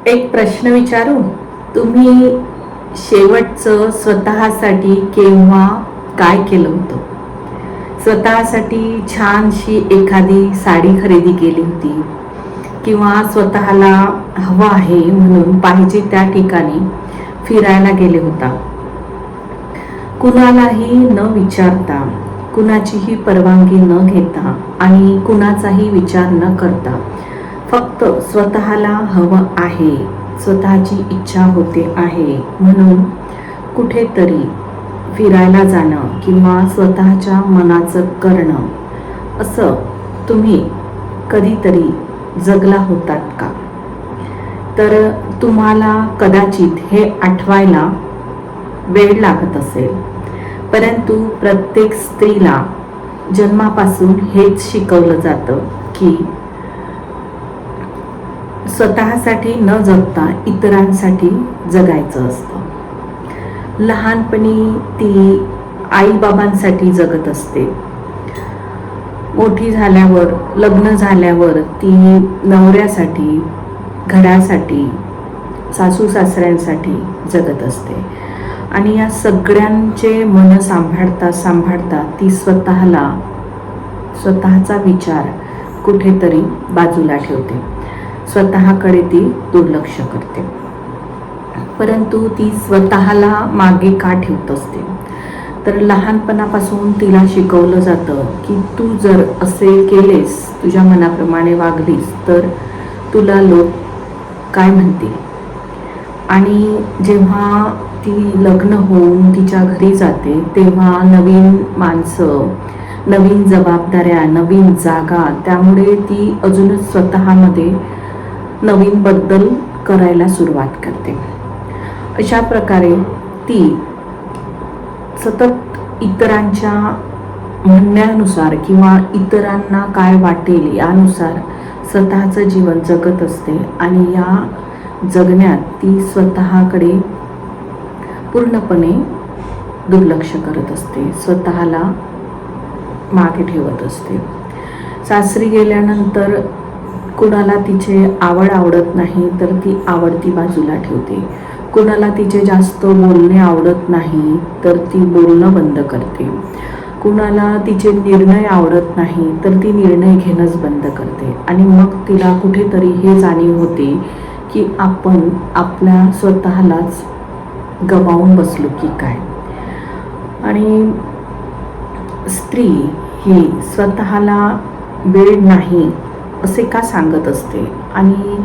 एक प्रश्न विचारू. तुम्ही शेवटचं स्वतःसाठी केव्हा काय केलं होतं? स्वतःसाठी छानशी एखादी साडी खरेदी केली होती, किंवा स्वतःला हवं आहे म्हणून पाहिजे त्या ठिकाणी फिरायला गेले होता, कुणालाही न विचारता, कुणाचीही परवानगी न घेता आणि कुणाचाही विचार न करता फक्त स्वतःला हवं आहे, स्वतःची इच्छा होते आहे म्हणून कुठेतरी फिरायला जाणं किंवा स्वतःच्या मनाचं करणं, असं तुम्ही कधीतरी जगला होतात का? तर तुम्हाला कदाचित हे आठवायला वेळ लागत असेल, परंतु प्रत्येक स्त्रीला जन्मापासून हेच शिकवलं जातं की स्वतःसाठी न जगता इतरांसाठी जगायचं असतं. लहानपणी ती आईबाबांसाठी जगत असते, मोठी झाल्यावर, लग्न झाल्यावर ती नवऱ्यासाठी, घरासाठी, सासू सासऱ्यांसाठी जगत असते. आणि या सगळ्यांचे मन सांभाळता सांभाळता ती स्वतःचा विचार कुठेतरी बाजूला ठेवते, स्वतःकडे ती दुर्लक्ष करते. परंतु ती स्वतःला मागे का ठेवत असते? तर लहानपणापासून तिला शिकवलं जातं की तू जर असे केलेस, तुझ्या मनाप्रमाणे वागलीस तर तुला लोक काय म्हणतील. आणि जेव्हा ती लग्न होऊन तिच्या घरी जाते तेव्हा नवीन माणसं, नवीन जबाबदाऱ्या, नवीन जागा, त्यामुळे ती अजूनच स्वतःमध्ये नवीन बदल करायला सुरुवात करते. अशा प्रकारे ती सतत इतरांच्या म्हणण्यानुसार किंवा इतरांना काय वाटेल यानुसार स्वतःचं जीवन जगत असते. आणि या जगण्यात ती स्वतःकडे पूर्णपणे दुर्लक्ष करत असते, स्वतःला मागे ठेवत असते. सासरी गेल्यानंतर कुणाला तिचे आवडत नाही तर ती आवडती बाजूला ठेवते. कुणाला तिचे जास्त बोलणे आवडत नाही तर ती बोलणं बंद करते. कुणाला तिचे निर्णय आवडत नाही तर ती निर्णय घेणंच बंद करते. आणि मग तिला कुठेतरी हे जाणीव होते की आपण आपल्या स्वतःलाच गमावून बसलो की काय. आणि स्त्री ही स्वतःला वेळ नाही असे का सांगत असते, आणि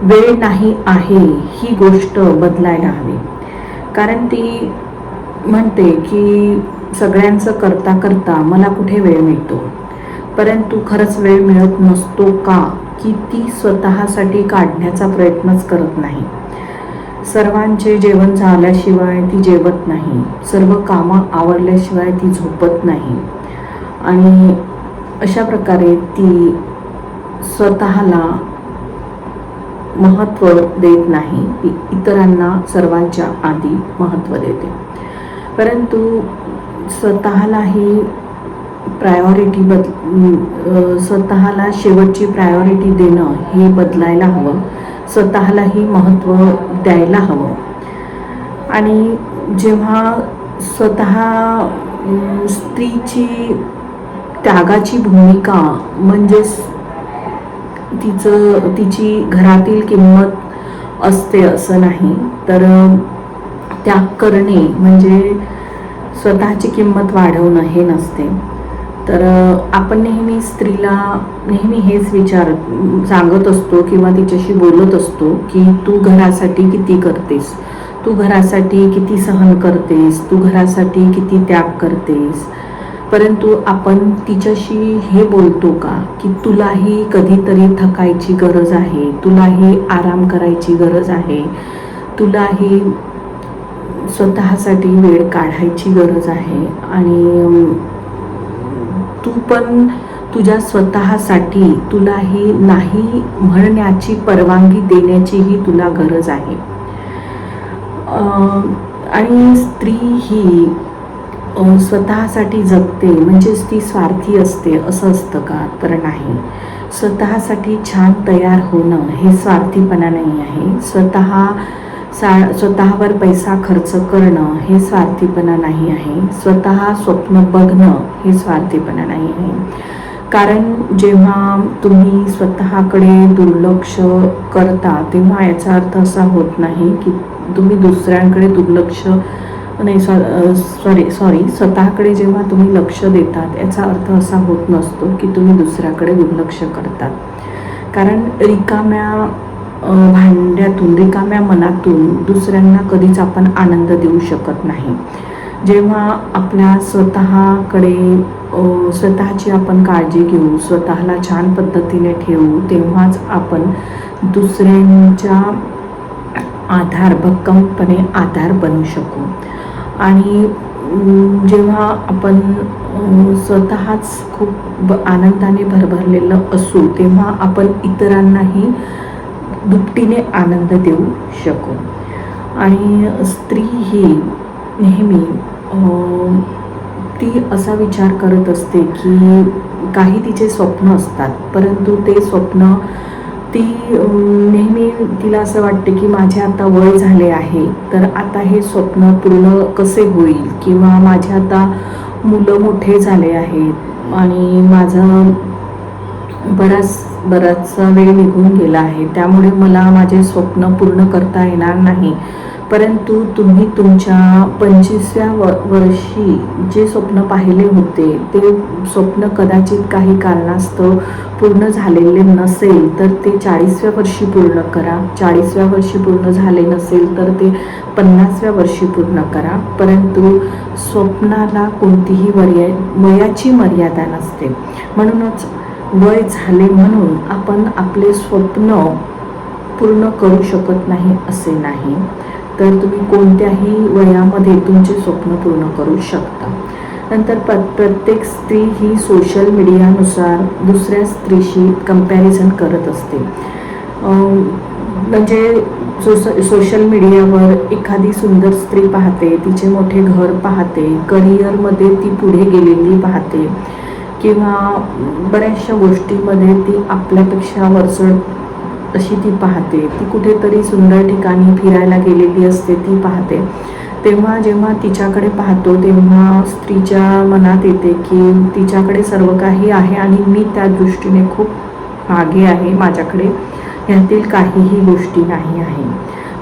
वेळ नाही आहे ही गोष्ट बदलायला हवी. कारण ती म्हणते की सगळ्यांचं करता करता मला कुठे वेळ मिळतो, परंतु खरंच वेळ मिळत नसतो का, की ती स्वतःसाठी काढण्याचा प्रयत्नच करत नाही. सर्वांचे जेवण झाल्याशिवाय ती जेवत नाही, सर्व कामं आवरल्याशिवाय ती झोपत नाही. आणि अशा प्रकारे ती स्वतःला महत्त्व देत नाही, ती इतरांना सर्वांच्या आधी महत्त्व देते. परंतु स्वतःलाही प्रायोरिटी स्वतःला शेवटची प्रायोरिटी देणं हे बदलायला हवं, स्वतःलाही महत्त्व द्यायला हवं. आणि जेव्हा स्वतः स्त्रीची त्यागाची भूमिका म्हणजे तिची घरातील किंमत असते असं नाही, तर त्याग करणे म्हणजे स्वतःची किंमत वाढवणं हे नसते. तर आपण नेहमी स्त्रीला नेहमी हेच सांगत असतो किंवा तिच्याशी बोलत असतो की तू घरासाठी किती करतेस, तू घरासाठी किती सहन करतेस, तू घरासाठी किती त्याग करतेस. परंतु आपण तिच्याशी हे बोलतो का की तुलाही कधीतरी थकायची गरज आहे, तुलाही आराम करायची गरज आहे, तुलाही स्वतःसाठी वेळ काढायची गरज आहे. आणि तू पण तुझ्या स्वतःसाठी तुलाही नाही म्हणण्याची परवानगी देण्याचीही तुला गरज आहे. आणि स्त्री ही स्वतःसाठी जगते म्हणजेच ती स्वार्थी असते असं असतं का? तर नाही. स्वतःसाठी छान तयार होणं हे स्वार्थीपणा नाही आहे. स्वतःवर पैसा खर्च करणं हे स्वार्थीपणा नाही आहे. स्वतः स्वप्न बघणं हे स्वार्थीपणा नाही आहे. कारण जेव्हा तुम्ही स्वतःकडे दुर्लक्ष करता तेव्हा याचा अर्थ असा होत नाही की तुम्ही दुसऱ्यांकडे दुर्लक्ष नाही सॉरी स्वतःकडे जेव्हा तुम्ही लक्ष देतात याचा अर्थ असा होत नसतो की तुम्ही दुसऱ्याकडे दुर्लक्ष करतात. कारण रिकाम्या भांड्यातून रिकाम्या मनातून दुसऱ्यांना कधीच आपण आनंद देऊ शकत नाही. जेव्हा आपल्या स्वतःची आपण काळजी घेऊ, स्वतःला छान पद्धतीने ठेवू, तेव्हाच आपण दुसऱ्यांच्या भक्कमपणे आधार बनू शकू. आणि जेव्हा आपण स्वतःच खूप आनंदाने भरभरलेलं असू तेव्हा आपण इतरांनाही दुपटीने आनंद देऊ शकू. आणि स्त्री ही नेहमी ती असा विचार करत असते की काही तिचे स्वप्न असतात, परंतु ते स्वप्न ती नेहमी तिला असं वाटते की माझे आता वय झाले आहे, तर आता हे स्वप्न पूर्ण कसे होईल, किंवा माझे आता मुलं मोठे झाले आहेत आणि माझं बराचसा वेळ निघून गेला आहे, त्यामुळे मला माझे स्वप्न पूर्ण करता येणार नाही. परंतु तुम्ही तुमच्या 25व्या वर्षी जे स्वप्न पाहिले होते ते स्वप्न कदाचित काही कारणास्तव पूर्ण झालेले नसेल तर ते 40व्या वर्षी पूर्ण करा. 40व्या वर्षी पूर्ण झाले नसेल तर ते 50व्या वर्षी पूर्ण करा. परंतु स्वप्नाला कोणतीही वयाची मर्यादा नसते. म्हणूनच वय झाले म्हणून आपण आपले स्वप्न पूर्ण करू शकत नाही असे नाही, तर तुम्ही कोणत्याही वयामध्ये तुमचे स्वप्न पूर्ण करू शकता. नंतर प्रत्येक स्त्री ही सोशल मीडियानुसार दुसऱ्या स्त्रीशी कंपॅरिझन करत असते. म्हणजे सोशल मीडियावर एखादी सुंदर स्त्री पाहते, तिचे मोठे घर पाहते, करिअरमध्ये ती पुढे गेलेली पाहते, किंवा बऱ्याचशा गोष्टीमध्ये ती आपल्यापेक्षा वरचढ अशी ती पाहते. ती कुठेतरी सुंदर ठिकाणी फिरायला गेलेली असते, ती पाहते. तेव्हा जेव्हा तिच्याकडे पाहतो तेव्हा स्त्रीच्या मनात येते की तिच्याकडे सर्व काही आहे आणि मी त्या दृष्टीने खूप मागे आहे, माझ्याकडे ह्यातील काहीही गोष्टी नाही आहे.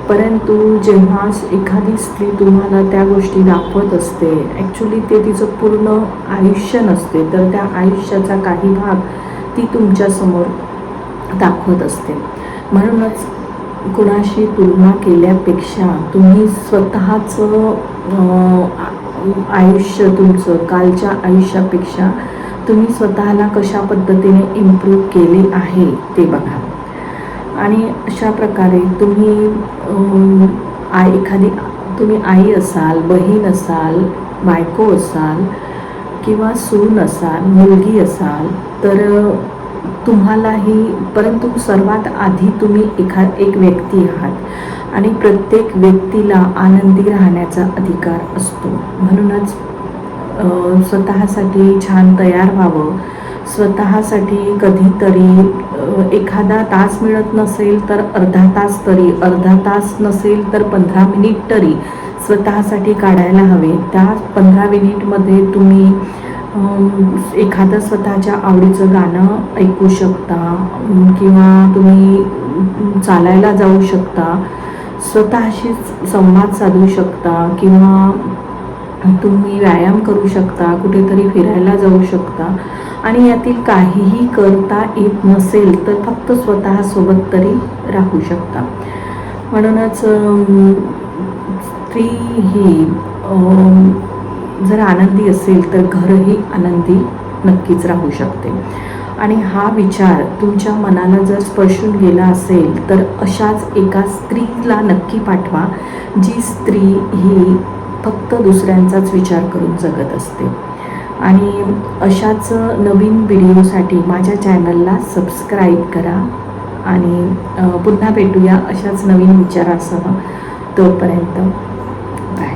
परंतु जेव्हा एखादी स्त्री तुम्हाला त्या गोष्टी दाखवत असते, ॲक्च्युली ते तिचं पूर्ण आयुष्य नसते, तर त्या आयुष्याचा काही भाग ती तुमच्यासमोर दाखवत असते. म्हणूनच कुणाशी तुलना केल्यापेक्षा तुम्ही स्वतःचं आयुष्य, तुमचं कालच्या आयुष्यापेक्षा तुम्ही स्वतःला कशा पद्धतीने इम्प्रूव्ह केले आहे ते बघा. आणि अशा प्रकारे तुम्ही तुम्ही आई असाल, बहीण असाल, बायको असाल, किंवा सून असाल, मुलगी असाल, तर तुम्हालाही, परंतु सर्वात आधी तुम्ही एक व्यक्ती आहात आणि प्रत्येक व्यक्तीला आनंदी राहण्याचा अधिकार असतो. म्हणूनच स्वतःसाठी छान तयार व्हावं. स्वतःसाठी कधीतरी एखादा तास मिळत नसेल तर अर्धा तास नसेल तर 15 मिनिट तरी स्वतःसाठी काढायला हवे. त्या 15 मिनिटमध्ये तुम्ही एखादं स्वतःच्या आवडीचं गाणं ऐकू शकता, किंवा तुम्ही चालायला जाऊ शकता, स्वतःशीच संवाद साधू शकता, किंवा तुम्ही व्यायाम करू शकता, कुठेतरी फिरायला जाऊ शकता. आणि यातील काहीही करता येत नसेल तर फक्त स्वतःसोबत तरी राहू शकता. म्हणूनच स्त्री ही जर आनंदी असेल तर घरही आनंदी नक्कीच राहू शकते. आणि हा विचार तुमच्या मनाला जर स्पर्शून गेला असेल तर अशाच एका स्त्रीला नक्की पाठवा, जी स्त्री ही फक्त दुसऱ्यांचाच विचार करून जगत असते. आणि अशाच नवीन व्हिडिओसाठी माझ्या चॅनलला सबस्क्राईब करा. आणि पुन्हा भेटूया अशाच नवीन विचारासह. तोपर्यंत